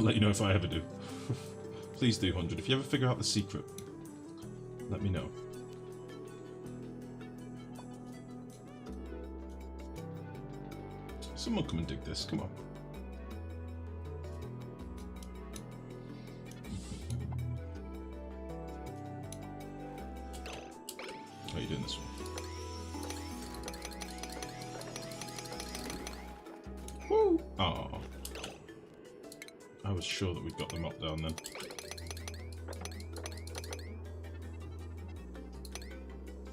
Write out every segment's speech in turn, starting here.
I'll let you know if I ever do. Please do, 100. If you ever figure out the secret, let me know. Someone come and dig this, come on. How are you doing this one? Woo! Oh. I was sure that we'd got the mop down then.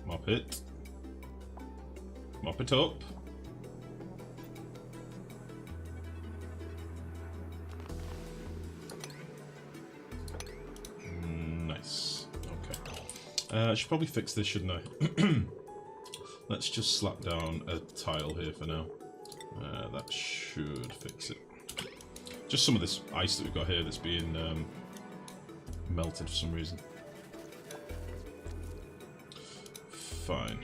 Mop it. Mop it up. Nice. Okay. I should probably fix this, shouldn't I? Let's just slap down a tile here for now. That should fix it. Just some of this ice that we've got here that's being melted for some reason. Fine.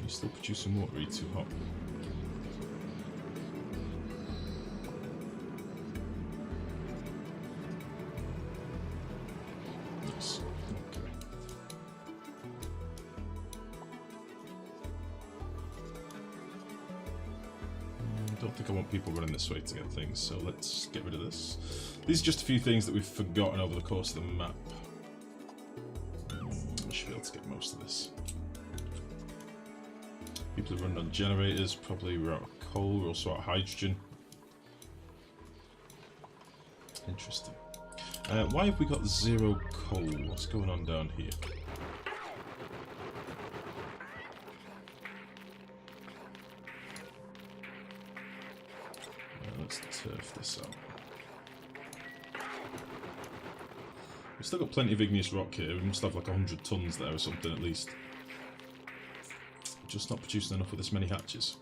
You still producing water? Are you too hot? Yes. Okay. I don't think I want people running this way to get things, so let's get rid of this. These are just a few things that we've forgotten over the course of the map. I should be able to get most of this. People who run on generators, probably we're out of coal, we're also out of hydrogen. Interesting. Why have we got 0 coal? What's going on down here? Let's turf this out. We've still got plenty of igneous rock here. We must have like 100 tons there or something at least. Just not producing enough with this many hatches.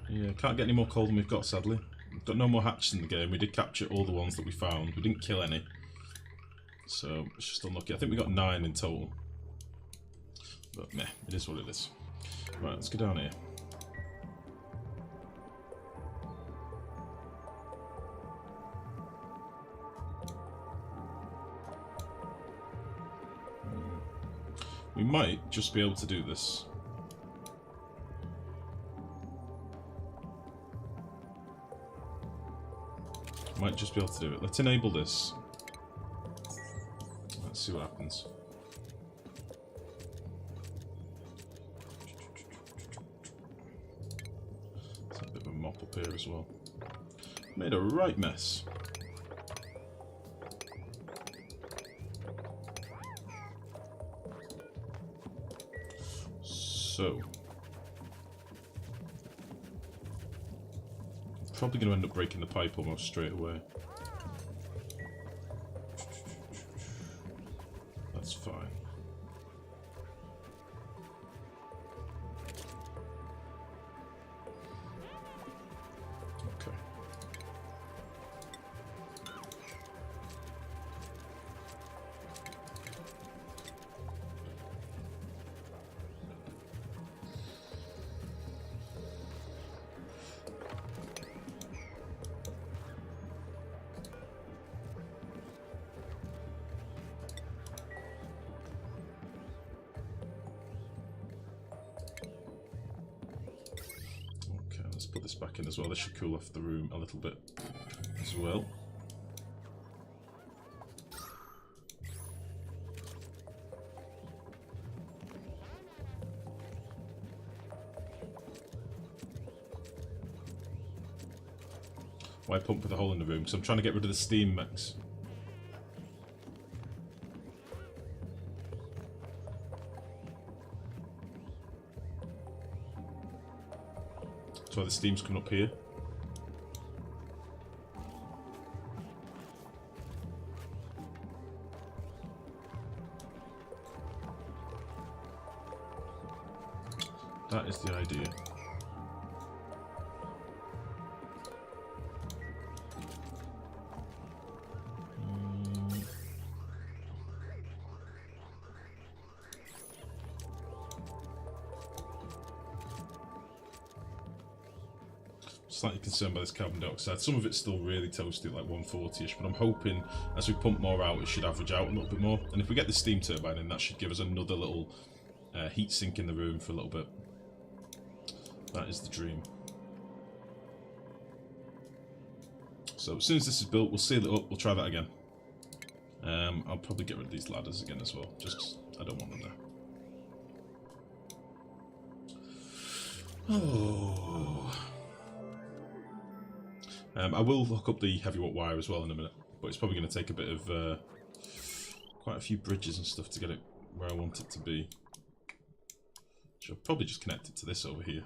Yeah, can't get any more coal than we've got, sadly. We've got no more hatches in the game. We did capture all the ones that we found. We didn't kill any. So, it's just unlucky. I think we got 9 in total. But meh, it is what it is. Right, let's go down here. We might just be able to do this. Might just be able to do it. Let's enable this. Let's see what happens. Mop up here as well. Made a right mess. So, probably going to end up breaking the pipe almost straight away. That's fine. Put this back in as well. This should cool off the room a little bit as well. Why pump with a hole in the room? Because I'm trying to get rid of the steam mix. That's why the steam's coming up here. That is the idea. Slightly concerned by this carbon dioxide. Some of it's still really toasty, like 140ish, but I'm hoping as we pump more out, it should average out a little bit more. And if we get the steam turbine in, that should give us another little heat sink in the room for a little bit. That is the dream. So as soon as this is built, we'll seal it up, we'll try that again. I'll probably get rid of these ladders again as well, just 'cause I don't want them there. Oh. I will hook up the heavy watt wire as well in a minute, but it's probably going to take a bit of quite a few bridges and stuff to get it where I want it to be. So I'll probably just connect it to this over here.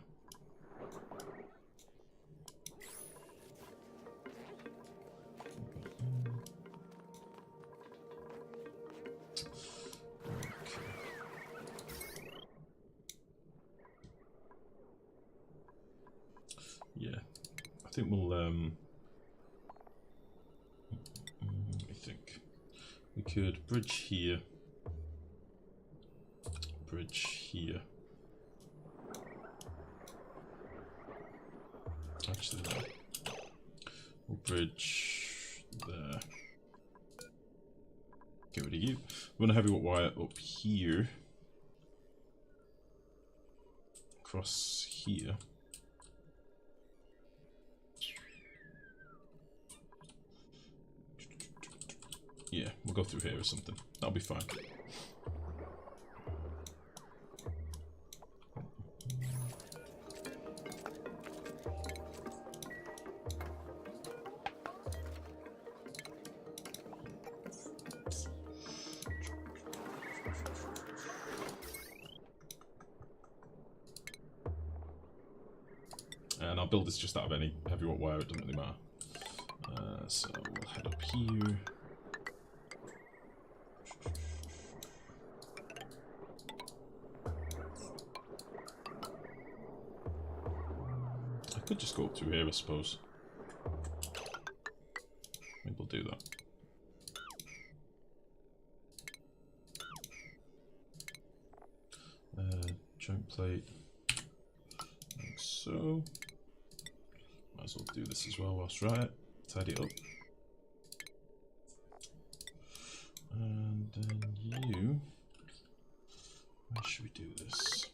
Yeah, I think we'll let me think. We could bridge here, bridge here. Actually, no. We'll bridge there. Get rid of you. Run a heavy watt wire up here, across here. Yeah, we'll go through here or something. That'll be fine. And I'll build this just out of any heavy watt wire, it doesn't really matter. So we'll head up here. I could just go up through here, I suppose. Maybe we'll do that. Joint plate, like so. Might as well do this as well whilst we're at it. Tidy it up. And then you, where should we do this?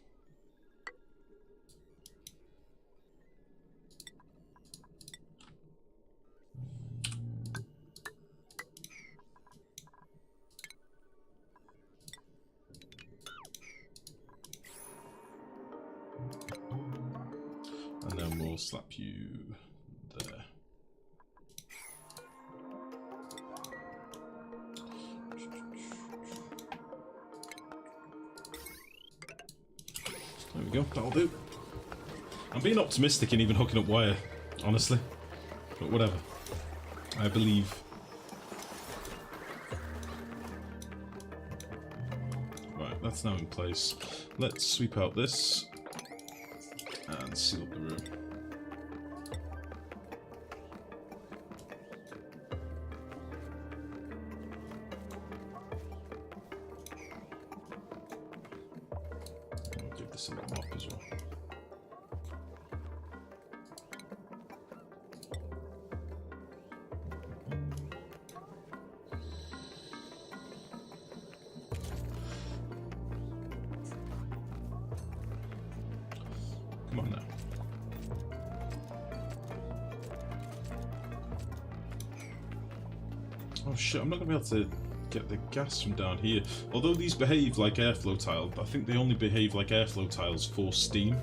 And then we'll slap you there. There we go, that'll do. I'm being optimistic in even hooking up wire, honestly. But whatever. I believe. Right, that's now in place. Let's sweep out this and seal up the room. I'll give this a little mop as well. Come on now. Oh shit, I'm not going to be able to get the gas from down here. Although these behave like airflow tiles, I think they only behave like airflow tiles for steam.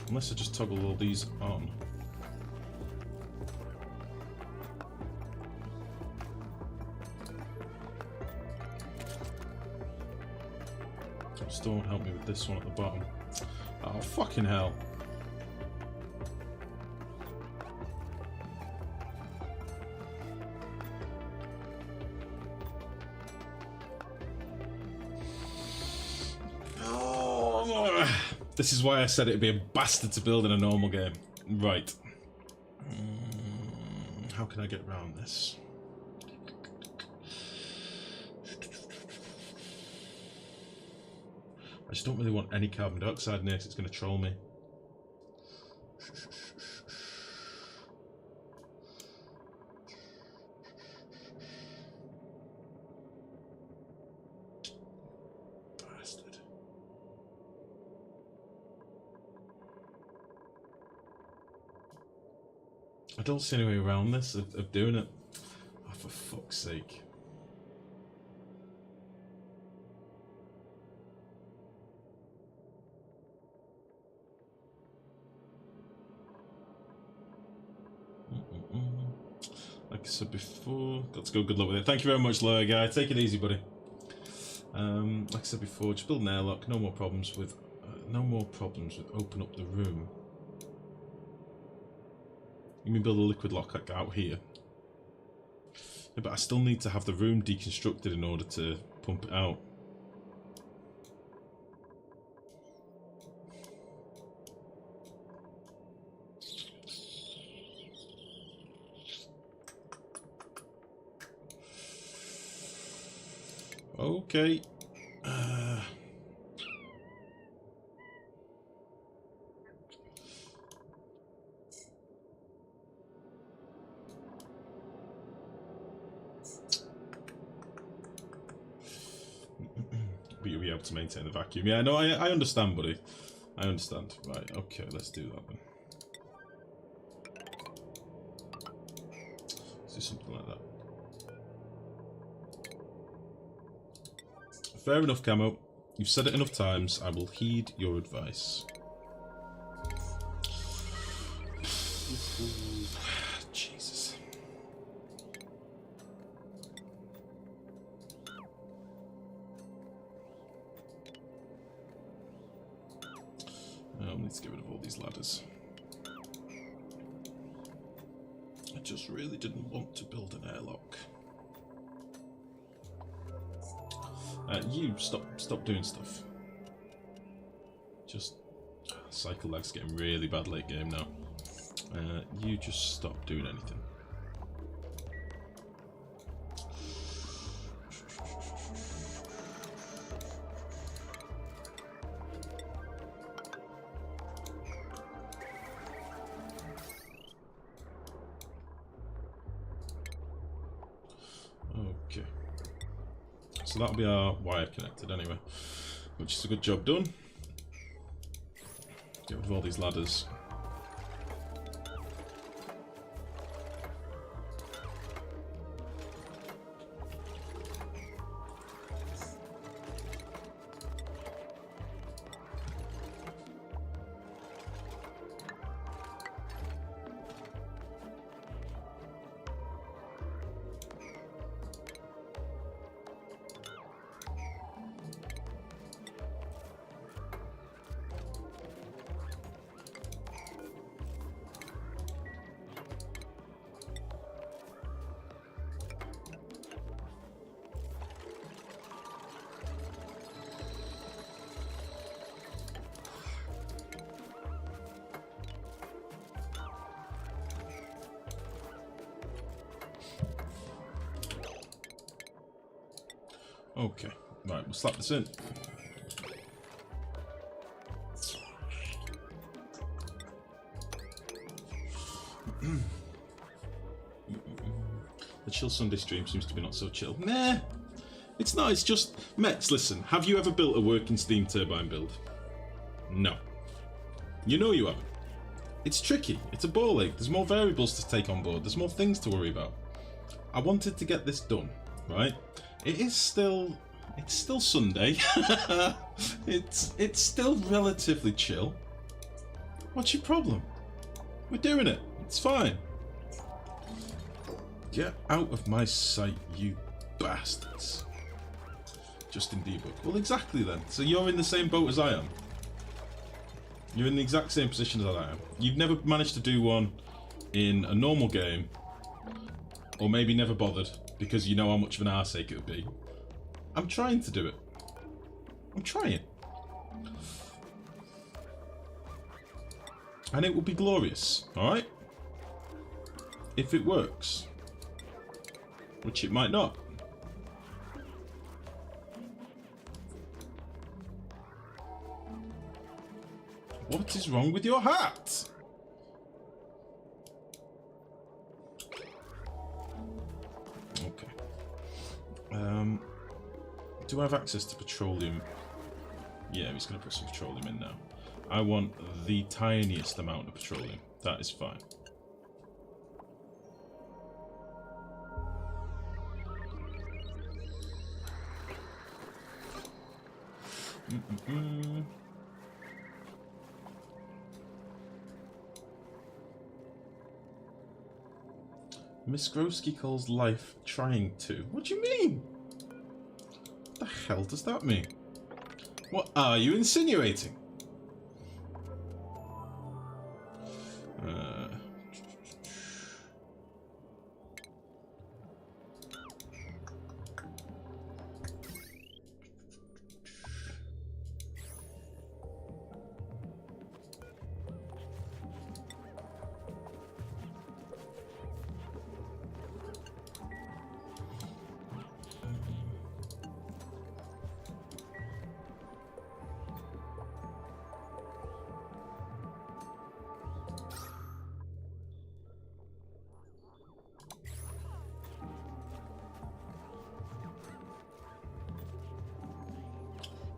Unless I just toggle all these on. Still won't help me with this one at the bottom. Oh, fucking hell. This is why I said it'd be a bastard to build in a normal game. Right. How can I get around this? I just don't really want any carbon dioxide near, because it's going to troll me. Bastard. I don't see any way around this, of doing it. Oh, for fuck's sake. Like I said before, got to go. Good luck with it. Thank you very much, lawyer guy. Take it easy, buddy. Like I said before, just build an airlock. No more problems with open up the room. You mean build a liquid lock like out here? Yeah, but I still need to have the room deconstructed in order to pump it out. Okay. But you'll be able to maintain the vacuum. Yeah, no, I understand, buddy. I understand. Right, okay, let's do that then. Let's do something like that. Fair enough, Camo. You've said it enough times. I will heed your advice. Jesus. I need to get rid of all these ladders. I just really didn't want to build an airlock. You stop doing stuff. Just cycle lag's getting really bad late game now. You just stop doing anything. Okay. So that'll be our wire connected anyway, which is a good job done. Get rid of all these ladders. Okay, right, we'll slap this in. The chill Sunday stream seems to be not so chill. Nah, it's not, it's just... Mets, listen, have you ever built a working steam turbine build? No. You know you haven't. It's tricky, it's a ball ache, there's more variables to take on board, there's more things to worry about. I wanted to get this done, right? It's still Sunday. it's still relatively chill. What's your problem? We're doing it. It's fine. Get out of my sight, you bastards. Just in debug. Well, exactly then. So you're in the same boat as I am. You're in the exact same position as I am. You've never managed to do one in a normal game, or maybe never bothered, because you know how much of an arseache it would be. I'm trying to do it. I'm trying. And it will be glorious, alright? If it works. Which it might not. What is wrong with your hat? Okay. Do I have access to petroleum? Yeah, he's going to put some petroleum in now. I want the tiniest amount of petroleum. That is fine. Miss Grosky calls life trying to. What do you mean? What the hell does that mean? What are you insinuating?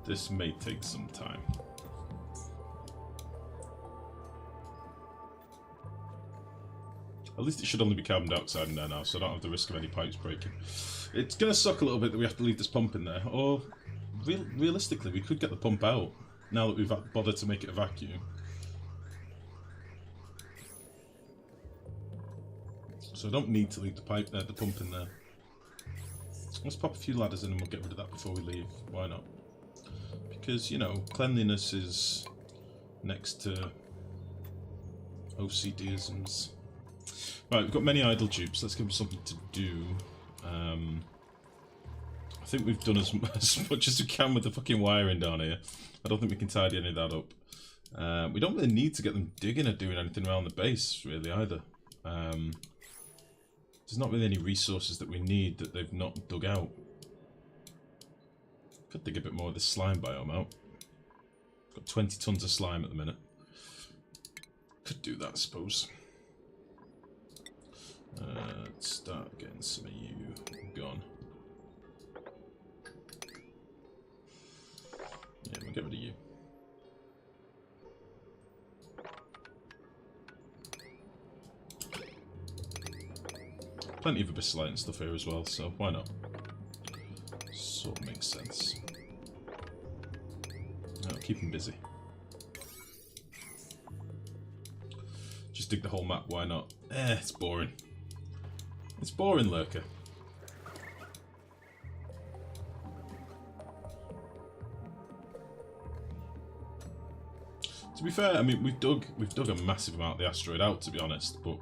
This may take some time. At least it should only be carbon dioxide in there now, so I don't have the risk of any pipes breaking. It's going to suck a little bit that we have to leave this pump in there, or realistically we could get the pump out now that we've bothered to make it a vacuum. So I don't need to leave the pump in there. Let's pop a few ladders in and we'll get rid of that before we leave. Why not? Because, you know, cleanliness is next to OCD-isms. Right, we've got many idle dupes. Let's give them something to do. I think we've done as much as we can with the fucking wiring down here. I don't think we can tidy any of that up. We don't really need to get them digging or doing anything around the base, really, either. There's not really any resources that we need that they've not dug out. Could dig a bit more of this slime biome out. Got 20 tons of slime at the minute. Could do that, I suppose. Let's start getting some of you gone. Yeah, we'll get rid of you. Plenty of abyssite and stuff here as well, so why not? Sort of makes sense. Oh, keep him busy. Just dig the whole map, why not? It's boring. It's boring, Lurker. To be fair, I mean we've dug a massive amount of the asteroid out, to be honest, but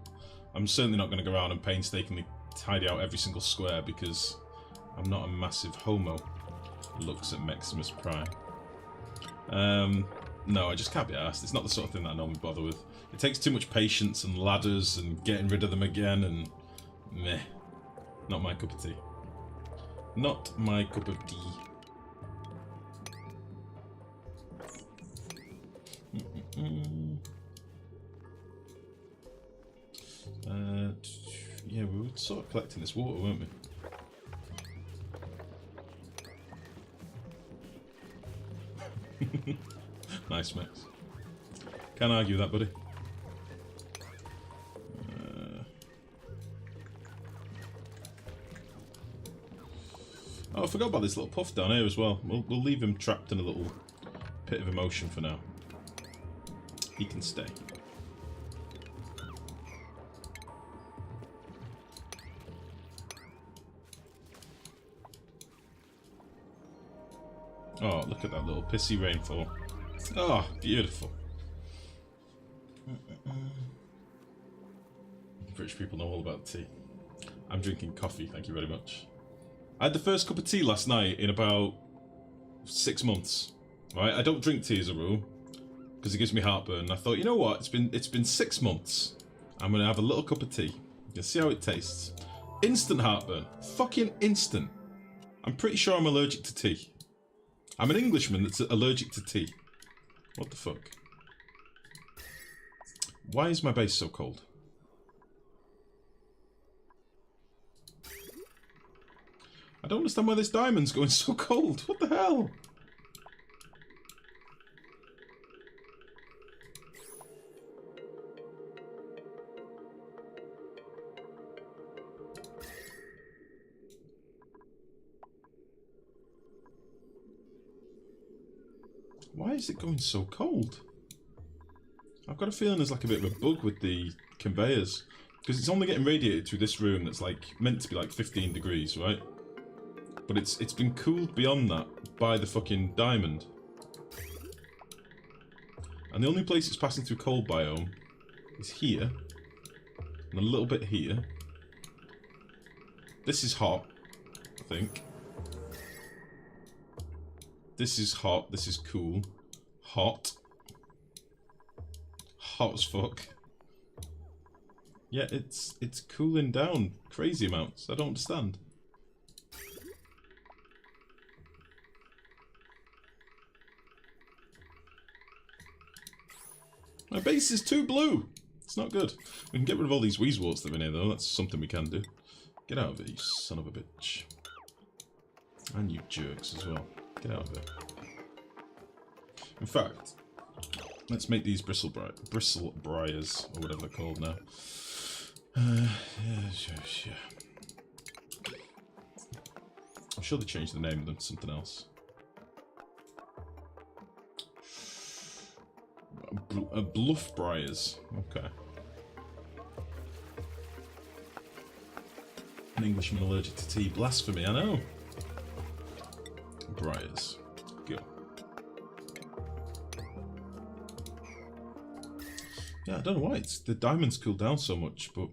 I'm certainly not going to go around and painstakingly tidy out every single square because I'm not a massive homo who looks at Maximus Prime. No, I just can't be arsed. It's not the sort of thing that I normally bother with. It takes too much patience and ladders and getting rid of them again and meh. Not my cup of tea. Not my cup of tea. Yeah, we were sort of collecting this water, weren't we? Nice, Max. Can't argue that, buddy. Oh, I forgot about this little puff down here as well. We'll leave him trapped in a little pit of emotion for now. He can stay. Oh, look at that little pissy rainfall. Oh, beautiful. British people know all about tea. I'm drinking coffee, thank you very much. I had the first cup of tea last night in about 6 months. Right, I don't drink tea as a rule. because it gives me heartburn. I thought, you know what? It's been 6 months. I'm gonna have a little cup of tea. You can see how it tastes. Instant heartburn. Fucking instant. I'm pretty sure I'm allergic to tea. I'm an Englishman that's allergic to tea. What the fuck? Why is my base so cold? I don't understand why this diamond's going so cold. What the hell? Why is it going so cold? I've got a feeling there's like a bit of a bug with the conveyors. Because it's only getting radiated through this room that's like meant to be like 15 degrees, right? But it's been cooled beyond that by the fucking diamond. And the only place it's passing through cold biome is here. And a little bit here. This is hot, I think. This is hot, this is cool. Hot. Hot as fuck. Yeah, it's cooling down crazy amounts. I don't understand. My base is too blue. It's not good. We can get rid of all these weezeworts that are in here, though. That's something we can do. Get out of it, you son of a bitch. And you jerks as well. Get out of it. In fact, let's make these bristle briars, or whatever they're called now. Yeah. I'm sure they changed the name of them to something else. Bluff briars. Okay. An Englishman allergic to tea. Blasphemy, I know. Briars. Go. Yeah, I don't know why the diamonds cool down so much, but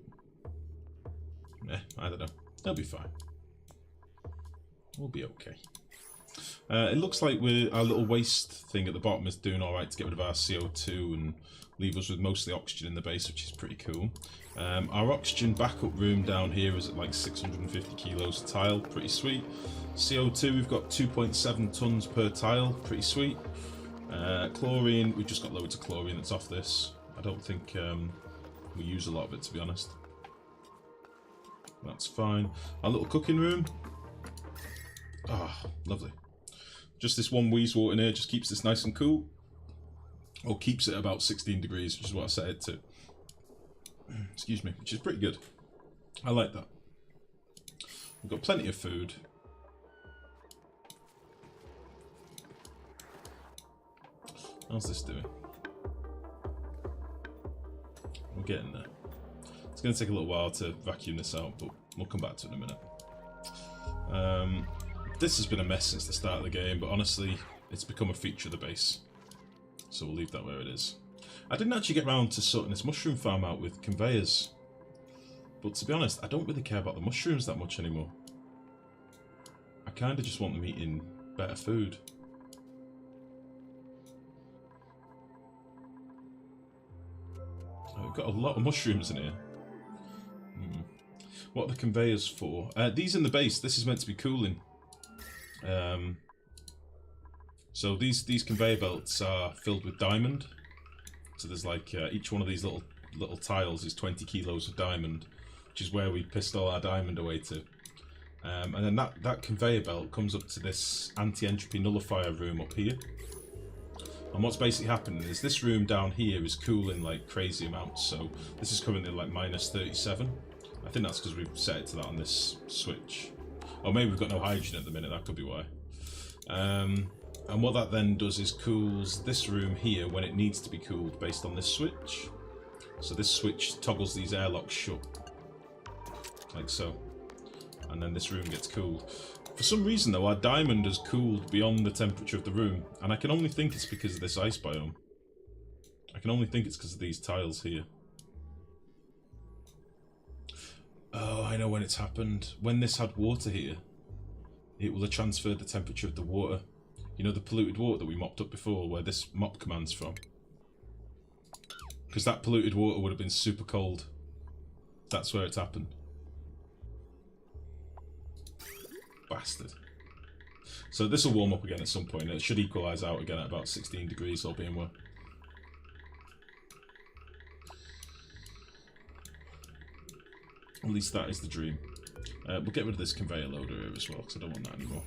I don't know. They'll be fine. We'll be okay. It looks like our little waste thing at the bottom is doing alright to get rid of our CO2 and leave us with mostly oxygen in the base, which is pretty cool. Our oxygen backup room down here is at like 650 kilos a tile, pretty sweet. CO2, we've got 2.7 tons per tile, pretty sweet. Chlorine, we've just got loads of chlorine that's off this. I don't think we use a lot of it, to be honest. That's fine. Our little cooking room. Ah, lovely. Just this one weezewort in here just keeps this nice and cool. Or keeps it about 16 degrees, which is what I set it to. Excuse me, which is pretty good. I like that. We've got plenty of food. How's this doing? We're getting there. It's going to take a little while to vacuum this out, but we'll come back to it in a minute. This has been a mess since the start of the game, but honestly, it's become a feature of the base. So we'll leave that where it is. I didn't actually get round to sorting this mushroom farm out with conveyors. But to be honest, I don't really care about the mushrooms that much anymore. I kind of just want them eating better food. Oh, we've got a lot of mushrooms in here. What are the conveyors for? These in the base, this is meant to be cooling. So these conveyor belts are filled with diamond. So there's like each one of these little tiles is 20 kilos of diamond, which is where we pissed all our diamond away to. And then that conveyor belt comes up to this anti-entropy nullifier room up here. And what's basically happening is this room down here is cooling like crazy amounts. So this is currently like minus 37. I think that's because we've set it to that on this switch. Or maybe we've got no hydrogen at the minute, that could be why. And what that then does is cools this room here when it needs to be cooled based on this switch. So this switch toggles these airlocks shut. Like so. And then this room gets cooled. For some reason though, our diamond has cooled beyond the temperature of the room. And I can only think it's because of this ice biome. I can only think it's because of these tiles here. Oh, I know when it's happened. When this had water here, it will have transferred the temperature of the water. You know, the polluted water that we mopped up before, where this mop command's from. Because that polluted water would have been super cold. That's where it's happened. Bastard. So this will warm up again at some point. It should equalise out again at about 16 degrees, all being well. At least that is the dream. We'll get rid of this conveyor loader here as well, because I don't want that anymore.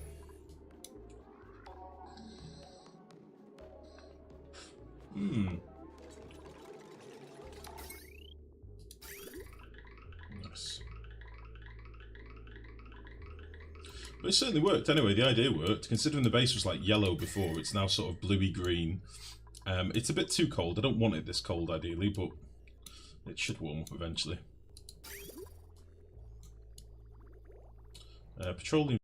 Nice. But it certainly worked anyway. The idea worked. Considering the base was like yellow before, it's now sort of bluey green. It's a bit too cold. I don't want it this cold ideally, but it should warm up eventually. Petroleum